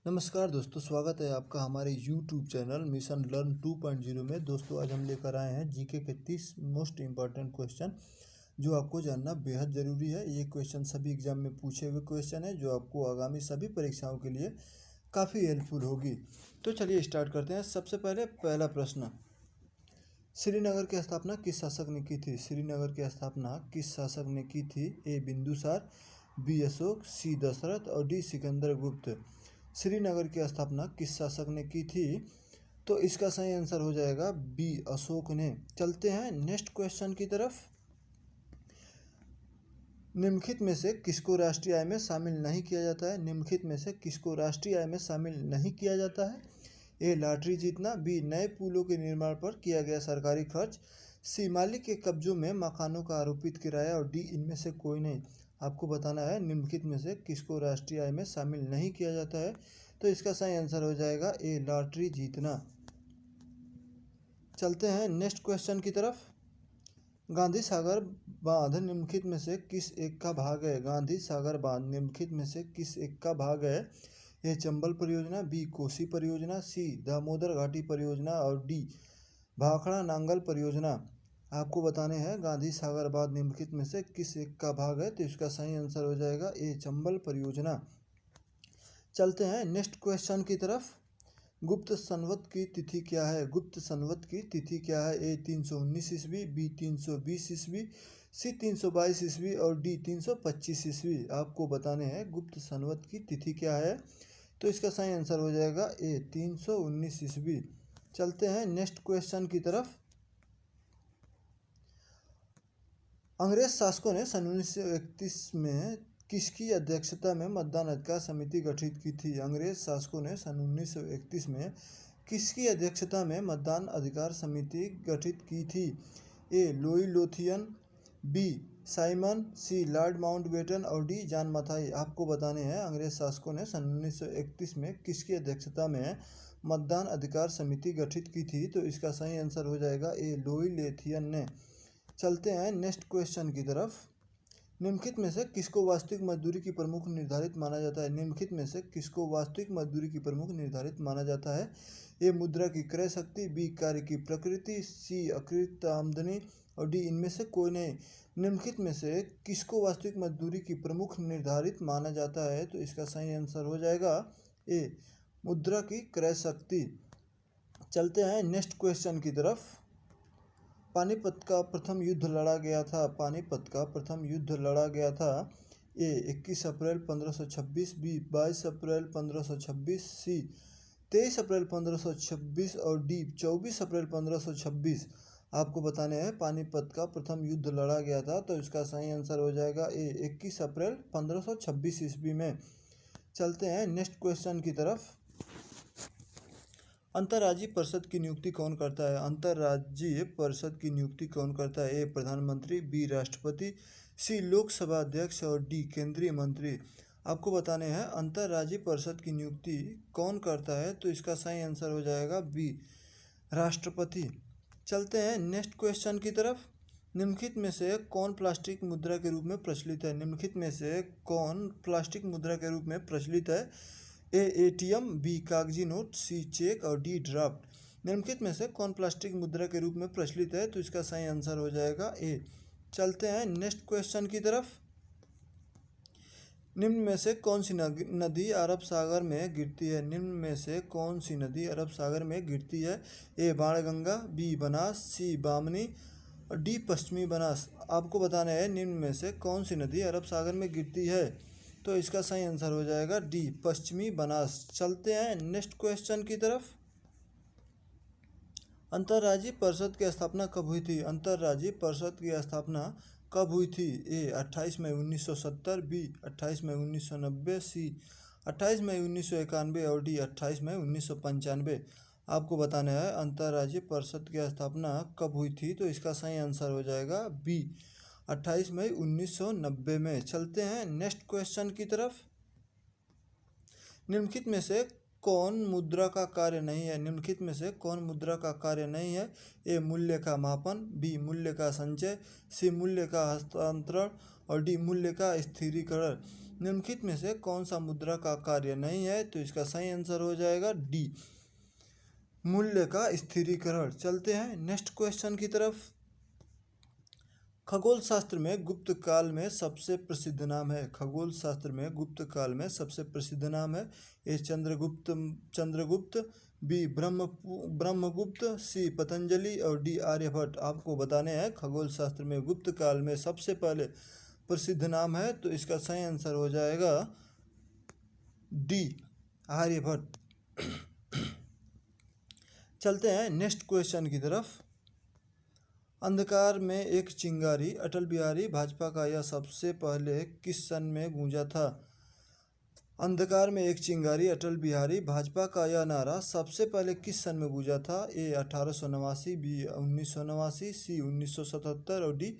नमस्कार दोस्तों, स्वागत है आपका हमारे YouTube चैनल मिशन लर्न 2.0 में। दोस्तों, आज हम लेकर आए हैं जीके के 30 मोस्ट इम्पॉर्टेंट क्वेश्चन जो आपको जानना बेहद ज़रूरी है। ये क्वेश्चन सभी एग्जाम में पूछे हुए क्वेश्चन है जो आपको आगामी सभी परीक्षाओं के लिए काफ़ी हेल्पफुल होगी। तो चलिए स्टार्ट करते हैं। सबसे पहले पहला प्रश्न, श्रीनगर की स्थापना किस शासक ने की थी? श्रीनगर की स्थापना किस शासक ने की थी? ए बिंदुसार, बी अशोक, सी दशरथ और डी सिकंदर गुप्त। श्रीनगर की स्थापना किस शासक ने की थी? तो इसका सही आंसर हो जाएगा बी अशोक ने। चलते हैं नेक्स्ट क्वेश्चन की तरफ। निम्नलिखित में से किसको राष्ट्रीय आय में शामिल नहीं किया जाता है? निम्नलिखित में से किसको राष्ट्रीय आय में शामिल नहीं किया जाता है? ए लॉटरी जीतना, बी नए पुलों के निर्माण पर किया गया सरकारी खर्च, सी मालिक के कब्जों में मकानों का आरोपित किराया और डी इनमें से कोई नहीं। आपको बताना है निम्नलिखित में से किसको राष्ट्रीय आय में शामिल नहीं किया जाता है। तो इसका सही आंसर हो जाएगा ए लॉटरी जीतना। चलते हैं नेक्स्ट क्वेश्चन की तरफ। गांधी सागर बांध निम्नलिखित में से किस एक का भाग है? गांधी सागर बांध निम्नलिखित में से किस एक का भाग है? ए चंबल परियोजना, बी कोसी परियोजना, सी दामोदर घाटी परियोजना और डी भाखड़ा नांगल परियोजना। आपको बताने हैं गांधी सागर बांध निम्नलिखित में से किस एक का भाग है। तो इसका सही आंसर हो जाएगा ए चंबल परियोजना। चलते हैं नेक्स्ट क्वेश्चन की तरफ। गुप्त संवत की तिथि क्या है? गुप्त संवत की तिथि क्या है? ए 319 ईस्वी, बी 320 ईस्वी, सी 322 ईस्वी और डी 325 ईस्वी। आपको बताने हैं गुप्त संवत की तिथि क्या है। तो इसका सही आंसर हो जाएगा ए 319 ईस्वी। चलते हैं नेक्स्ट क्वेश्चन की तरफ। अंग्रेज शासकों ने सन 1931 में किसकी अध्यक्षता में मतदान अधिकार समिति गठित की थी? अंग्रेज शासकों ने सन 1931 में किसकी अध्यक्षता में मतदान अधिकार समिति गठित की थी? ए लुई लोथियन, बी साइमन, सी लॉर्ड माउंटबेटन और डी जॉन मथाई। आपको बताने हैं अंग्रेज शासकों ने सन 1931 में किसकी अध्यक्षता में मतदान अधिकार समिति गठित की थी। तो इसका सही आंसर हो जाएगा ए लुई लोथियन ने। चलते हैं नेक्स्ट क्वेश्चन की तरफ। निम्नलिखित में से किसको वास्तविक मजदूरी की प्रमुख निर्धारित माना जाता है? निम्नलिखित में से किसको वास्तविक मजदूरी की प्रमुख निर्धारित माना जाता है? ए मुद्रा की क्रय शक्ति, बी कार्य की प्रकृति, सी अतिरिक्त आमदनी और डी इनमें से कोई नहीं। निम्नलिखित में से किसको वास्तविक मजदूरी की प्रमुख निर्धारित माना जाता है? तो इसका सही आंसर हो जाएगा ए मुद्रा की क्रय शक्ति। चलते हैं नेक्स्ट क्वेश्चन की तरफ। पानीपत का प्रथम युद्ध लड़ा गया था। पानीपत का प्रथम युद्ध लड़ा गया था। ए 21 अप्रैल 1526, बी 22 अप्रैल 1526, सी 23 अप्रैल 1526 और डी 24 अप्रैल 1526। आपको बताने हैं पानीपत का प्रथम युद्ध लड़ा गया था। तो इसका सही आंसर हो जाएगा ए 21 अप्रैल 1526 ईस्वी में। चलते हैं नेक्स्ट क्वेश्चन की तरफ। अंतर्राज्यीय परिषद की नियुक्ति कौन करता है? अंतर्राज्यीय परिषद की नियुक्ति कौन करता है? ए प्रधानमंत्री, बी राष्ट्रपति, सी लोकसभा अध्यक्ष और डी केंद्रीय मंत्री। आपको बताने हैं अंतर्राज्यीय परिषद की नियुक्ति कौन करता है। तो इसका सही आंसर हो जाएगा बी राष्ट्रपति। चलते हैं नेक्स्ट क्वेश्चन की तरफ। निम्नलिखित में से कौन प्लास्टिक मुद्रा के रूप में प्रचलित है? निम्नलिखित में से कौन प्लास्टिक मुद्रा के रूप में प्रचलित है? ए एटीएम, बी कागजी नोट, सी चेक और डी ड्राफ्ट। निम्नलिखित में से कौन प्लास्टिक मुद्रा के रूप में प्रचलित है? तो इसका सही आंसर हो जाएगा ए। चलते हैं नेक्स्ट क्वेश्चन की तरफ। निम्न में से कौन सी नदी अरब सागर में गिरती है? निम्न में से कौन सी नदी अरब सागर में गिरती है? ए बाणगंगा, बी बनास, सी बामनी और डी पश्चिमी बनास। आपको बताना है निम्न में से कौन सी नदी अरब सागर में गिरती है। तो इसका सही आंसर हो जाएगा डी पश्चिमी बनास। चलते हैं नेक्स्ट क्वेश्चन की तरफ। अंतर्राज्यीय परिषद की स्थापना कब हुई थी? अंतर्राज्यीय परिषद की स्थापना कब हुई थी? ए 28 मई 1970, बी 28 मई 1990, सी 28 मई 1991 और डी 28 मई 1995। आपको बताना है अंतर्राज्यीय परिषद की स्थापना कब हुई थी। तो इसका सही आंसर हो जाएगा बी 28 मई 1990 में। चलते हैं नेक्स्ट क्वेश्चन की तरफ। निम्नलिखित में से कौन मुद्रा का कार्य नहीं है? निम्नलिखित में से कौन मुद्रा का कार्य नहीं है? ए मूल्य का मापन, बी मूल्य का संचय, सी मूल्य का हस्तांतरण और डी मूल्य का स्थिरीकरण। निम्नलिखित में से कौन सा मुद्रा का कार्य नहीं है? तो इसका सही आंसर हो जाएगा डी मूल्य का स्थिरीकरण। चलते हैं नेक्स्ट क्वेश्चन की तरफ। खगोल शास्त्र में गुप्त काल में सबसे प्रसिद्ध नाम है। खगोल शास्त्र में गुप्त काल में सबसे प्रसिद्ध नाम है। ए चंद्रगुप्त, बी ब्रह्मगुप्त, सी पतंजलि और डी आर्यभट्ट। आपको बताने हैं खगोल शास्त्र में गुप्त काल में सबसे पहले प्रसिद्ध नाम है, तो इसका सही आंसर हो जाएगा डी आर्यभट्ट। चलते हैं नेक्स्ट क्वेश्चन की तरफ। अंधकार में एक चिंगारी अटल बिहारी भाजपा का यह सबसे पहले किस सन में गूंजा था? अंधकार में एक चिंगारी अटल बिहारी भाजपा का यह नारा सबसे पहले किस सन में गूंजा था? ए 1889, बी 1989, सी 1977 और डी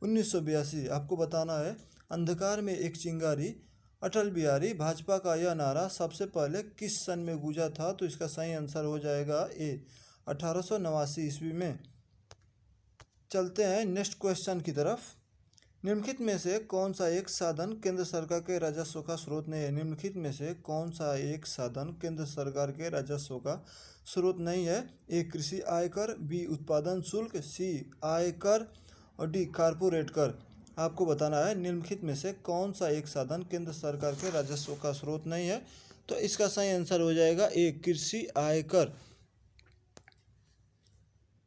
1982। आपको बताना है अंधकार में एक चिंगारी अटल बिहारी भाजपा का यह नारा सबसे पहले किस सन में गूंजा था? तो इसका सही आंसर हो जाएगा ए 1889 ईस्वी में। चलते हैं नेक्स्ट क्वेश्चन की तरफ। निम्नलिखित में से कौन सा एक साधन केंद्र सरकार के राजस्व का स्रोत नहीं है? निम्नलिखित में से कौन सा एक साधन केंद्र सरकार के राजस्व का स्रोत नहीं है? ए कृषि आयकर, बी उत्पादन शुल्क, सी आयकर और डी कारपोरेट कर। आपको बताना है निम्नलिखित में से कौन सा एक साधन केंद्र सरकार के राजस्व का स्रोत नहीं है? तो इसका सही आंसर हो जाएगा ए कृषि आयकर।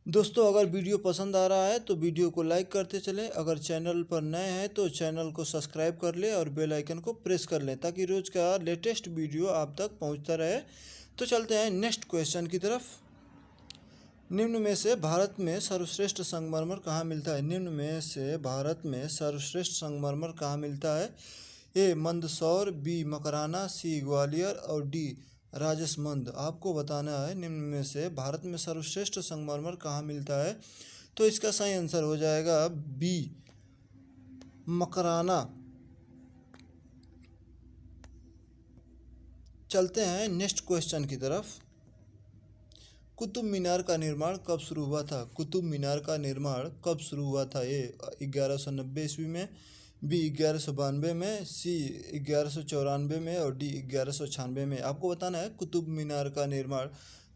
दोस्तों अगर वीडियो पसंद आ रहा है तो वीडियो को लाइक करते चलें। अगर चैनल पर नए हैं तो चैनल को सब्सक्राइब कर लें और बेल आइकन को प्रेस कर लें ताकि रोज़ का लेटेस्ट वीडियो आप तक पहुंचता रहे। तो चलते हैं नेक्स्ट क्वेश्चन की तरफ। निम्न में से भारत में सर्वश्रेष्ठ संगमरमर कहाँ मिलता है? निम्न में से भारत में सर्वश्रेष्ठ संगमरमर कहाँ मिलता है? ए मंदसौर, बी मकराना, सी ग्वालियर और डी राजसमंद। आपको बताना है निम्न में से भारत में सर्वश्रेष्ठ संगमरमर कहाँ मिलता है? तो इसका सही आंसर हो जाएगा बी मकराना। चलते हैं नेक्स्ट क्वेश्चन की तरफ। कुतुब मीनार का निर्माण कब शुरू हुआ था? कुतुब मीनार का निर्माण कब शुरू हुआ था? ए 1190 ईस्वी में, बी 1192 में, सी 1194 में और डी 1196 में। आपको बताना है कुतुब मीनार का निर्माण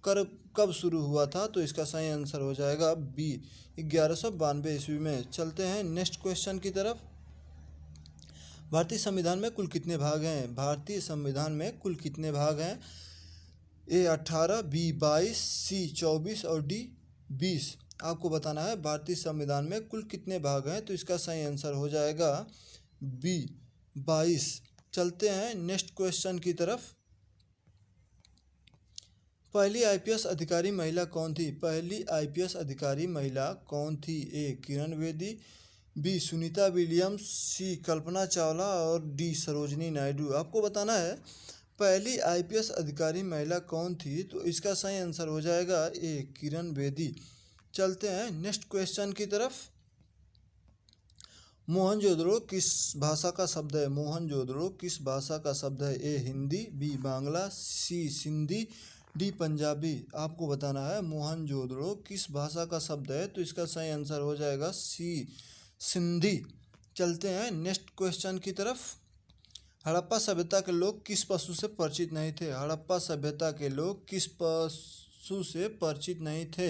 कब शुरू हुआ था? तो इसका सही आंसर हो जाएगा बी 1192 ईस्वी में। चलते हैं नेक्स्ट क्वेश्चन की तरफ। भारतीय संविधान में कुल कितने भाग हैं? भारतीय संविधान में कुल कितने भाग हैं? ए 18, बी 22, सी 24 और डी 20। आपको बताना है भारतीय संविधान में कुल कितने भाग हैं? तो इसका सही आंसर हो जाएगा बी 22। चलते हैं नेक्स्ट क्वेश्चन की तरफ। पहली आईपीएस अधिकारी महिला कौन थी? पहली आईपीएस अधिकारी महिला कौन थी? ए किरण बेदी, बी सुनीता विलियम्स, सी कल्पना चावला और डी सरोजिनी नायडू। आपको बताना है पहली आईपीएस अधिकारी महिला कौन थी? तो इसका सही आंसर हो जाएगा ए किरण बेदी। चलते हैं नेक्स्ट क्वेश्चन की तरफ। मोहनजोदड़ो किस भाषा का शब्द है? मोहनजोदड़ो किस भाषा का शब्द है? ए हिंदी, बी बांग्ला, सी सिंधी, डी पंजाबी। आपको बताना है मोहनजोदड़ो किस भाषा का शब्द है? तो इसका सही आंसर हो जाएगा सी सिंधी। चलते हैं नेक्स्ट क्वेश्चन की तरफ। हड़प्पा सभ्यता के लोग किस पशु से परिचित नहीं थे? हड़प्पा सभ्यता के लोग किस पशु से परिचित नहीं थे?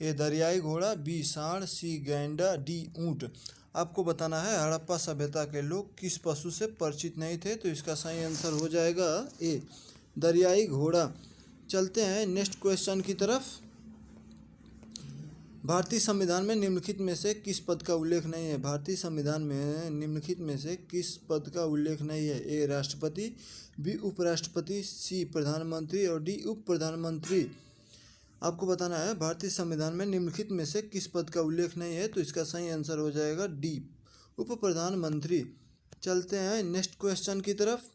ए दरियाई घोड़ा, बी सांड, सी गैंडा, डी ऊंट। आपको बताना है हड़प्पा सभ्यता के लोग किस पशु से परिचित नहीं थे? तो इसका सही आंसर हो जाएगा ए दरियाई घोड़ा। चलते हैं नेक्स्ट क्वेश्चन की तरफ। भारतीय संविधान में निम्नलिखित में से किस पद का उल्लेख नहीं है? भारतीय संविधान में निम्नलिखित में से किस पद का उल्लेख नहीं है? ए राष्ट्रपति, बी उपराष्ट्रपति, सी प्रधानमंत्री और डी उप प्रधानमंत्री। आपको बताना है भारतीय संविधान में निम्नलिखित में से किस पद का उल्लेख नहीं है? तो इसका सही आंसर हो जाएगा डी उप प्रधानमंत्री। चलते हैं नेक्स्ट क्वेश्चन की तरफ।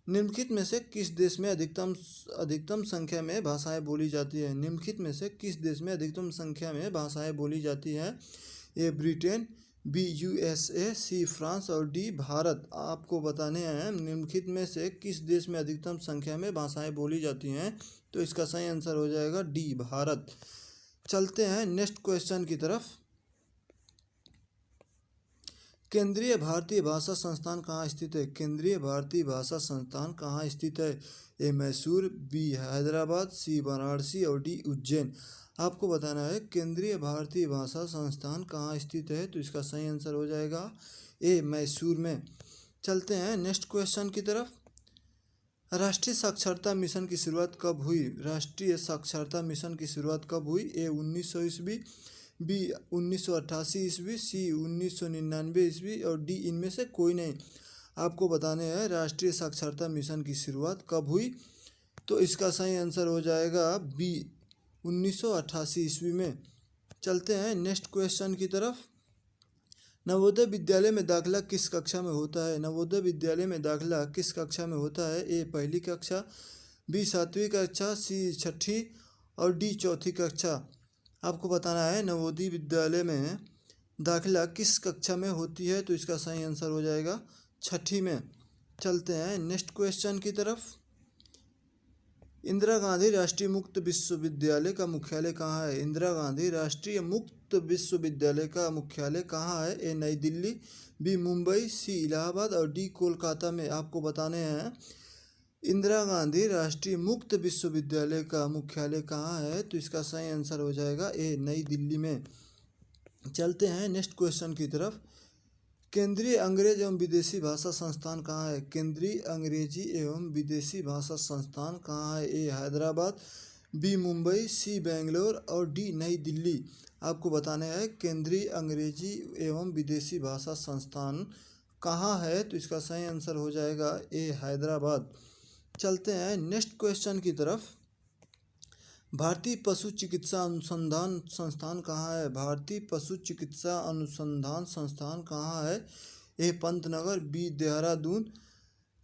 निम्नलिखित में से किस देश में अधिकतम संख्या में भाषाएं बोली जाती है? निम्नलिखित में से किस देश में अधिकतम संख्या में भाषाएं बोली जाती हैं? A Britain, B USA, C France और डी भारत। आपको बताने हैं निम्नलिखित में से किस देश में अधिकतम संख्या में भाषाएं बोली जाती हैं, तो इसका सही आंसर हो जाएगा डी भारत। चलते हैं नेक्स्ट क्वेश्चन की तरफ। केंद्रीय भारतीय भाषा संस्थान कहाँ स्थित है? केंद्रीय भारतीय भाषा संस्थान कहाँ स्थित है? ए मैसूर, बी हैदराबाद, सी वाराणसी और डी उज्जैन। आपको बताना है केंद्रीय भारतीय भाषा संस्थान कहाँ स्थित है, तो इसका सही आंसर हो जाएगा ए मैसूर में। चलते हैं नेक्स्ट क्वेश्चन की तरफ। राष्ट्रीय साक्षरता मिशन की शुरुआत कब हुई? राष्ट्रीय साक्षरता मिशन की शुरुआत कब हुई? ए 1900 ईस्वी, बी 1988 ईस्वी, सी 1999 ईस्वी और डी इनमें से कोई नहीं। आपको बताने हैं राष्ट्रीय साक्षरता मिशन की शुरुआत कब हुई, तो इसका सही आंसर हो जाएगा बी 1988 ईस्वी में। चलते हैं नेक्स्ट क्वेश्चन की तरफ। नवोदय विद्यालय में दाखिला किस कक्षा में होता है? नवोदय विद्यालय में दाखिला किस कक्षा में होता है? ए पहली कक्षा, बी सातवीं कक्षा, सी छठी और डी चौथी कक्षा। आपको बताना है नवोदय विद्यालय में दाखिला किस कक्षा में होती है, तो इसका सही आंसर हो जाएगा छठी में। चलते हैं नेक्स्ट क्वेश्चन की तरफ। इंदिरा गांधी राष्ट्रीय मुक्त विश्वविद्यालय का मुख्यालय कहाँ है? इंदिरा गांधी राष्ट्रीय मुक्त विश्वविद्यालय का मुख्यालय कहाँ है? ए नई दिल्ली, बी मुंबई, सी इलाहाबाद और डी कोलकाता में। आपको बताने हैं इंदिरा गांधी राष्ट्रीय मुक्त विश्वविद्यालय का मुख्यालय कहाँ है, तो इसका सही आंसर हो जाएगा ए नई दिल्ली में। चलते हैं नेक्स्ट क्वेश्चन की तरफ। केंद्रीय अंग्रेज एवं विदेशी भाषा संस्थान कहाँ है? केंद्रीय अंग्रेजी एवं विदेशी भाषा संस्थान कहाँ है? ए हैदराबाद, बी मुंबई, सी बेंगलोर और डी नई दिल्ली। आपको बताने हैं केंद्रीय अंग्रेजी एवं विदेशी भाषा संस्थान कहाँ है, तो इसका सही आंसर हो जाएगा ए हैदराबाद। चलते हैं नेक्स्ट क्वेश्चन की तरफ। भारतीय पशु चिकित्सा अनुसंधान संस्थान कहाँ है? भारतीय पशु चिकित्सा अनुसंधान संस्थान कहाँ है? ए पंतनगर, बी देहरादून,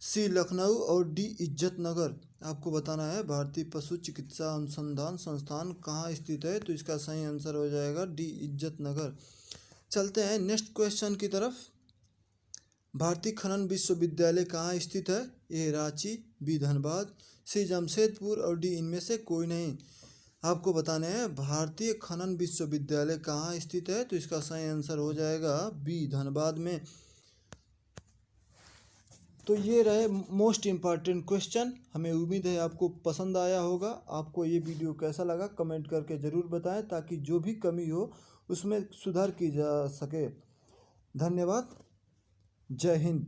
सी लखनऊ और डी इज्जत नगर। आपको बताना है भारतीय पशु चिकित्सा अनुसंधान संस्थान कहाँ स्थित है, तो इसका सही आंसर हो जाएगा डी इज्जत नगर। चलते हैं नेक्स्ट क्वेश्चन की तरफ। भारतीय खनन विश्वविद्यालय कहाँ स्थित है? ए रांची, बी धनबाद, सी जमशेदपुर और डी इनमें से कोई नहीं। आपको बताने हैं भारतीय खनन विश्वविद्यालय कहाँ स्थित है, तो इसका सही आंसर हो जाएगा बी धनबाद में। तो ये रहे मोस्ट इम्पॉर्टेंट क्वेश्चन। हमें उम्मीद है आपको पसंद आया होगा। आपको ये वीडियो कैसा लगा कमेंट करके ज़रूर बताएं, ताकि जो भी कमी हो उसमें सुधार की जा सके। धन्यवाद। जय हिंद।